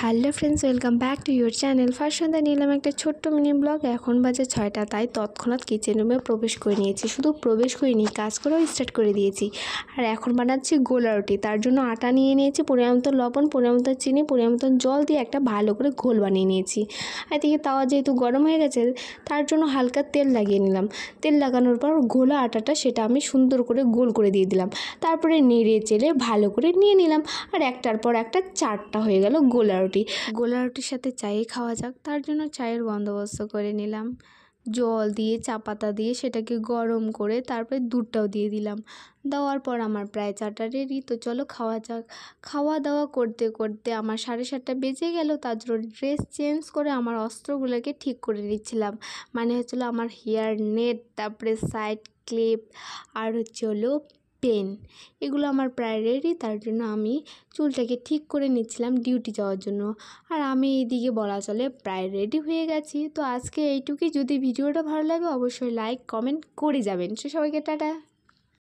Hello friends, welcome back to your channel. First সন্ধ্যায় নিলাম একটা ছোট্ট মিনি ব্লগ। এখন বাজে 6টা, তাই তৎক্ষণাৎ কিচেন রুমে প্রবেশ করে নিয়েছি। শুধু প্রবেশ করিনি, কাজ করেও স্টার্ট করে দিয়েছি। আর এখন বানাচ্ছি গোলা রুটি। তার জন্য আটা নিয়ে নিয়েছি, পরিমাণ মতো লবণ, পরিমাণ মতো চিনি, পরিমাণ মতো জল দিয়ে একটা ভালো করে ঘোল বানিয়ে নিয়েছি। এদিকে তাওয়া যেহেতু গরম হয়ে গেছে, তার জন্য হালকা তেল লাগিয়ে নিলাম। তেল লাগানোর পর ঘোলা আটাটা সেটা আমি সুন্দর করে গোল করে দিয়ে দিলাম। তারপরে নেড়ে চেড়ে ভালো করে নিয়ে নিলাম। আর একটার পর একটা চারটা হয়ে গেল গোলা রুটি। গোলা রুটির সাথে চায়ে খাওয়া যাক, তার জন্য চায়ের বন্দোবস্ত করে নিলাম। জল দিয়ে চা পাতা দিয়ে সেটাকে গরম করে তারপরে দুধটাও দিয়ে দিলাম। দেওয়ার পর আমার প্রায় চাটা রেডি। তো চলো খাওয়া যাক। খাওয়া দাওয়া করতে করতে আমার 7:30 বেজে গেল। তার জন্য ড্রেস চেঞ্জ করে আমার অস্ত্রগুলোকে ঠিক করে নিচ্ছিলাম। মানে হচ্ছিলো আমার হেয়ার নেট, তারপরে সাইড ক্লিপ, আর হলো পেন। এগুলো আমার প্রায় রেডি। তার জন্য আমি চুলটাকে ঠিক করে নিচ্ছিলাম ডিউটি যাওয়ার জন্য। আর আমি এইদিকে বলা চলে প্রায় রেডি হয়ে গেছি। তো আজকে এইটুকুই। যদি ভিডিওটা ভালো লাগে অবশ্যই লাইক কমেন্ট করে যাবেন। সো সবাইকে টাটা।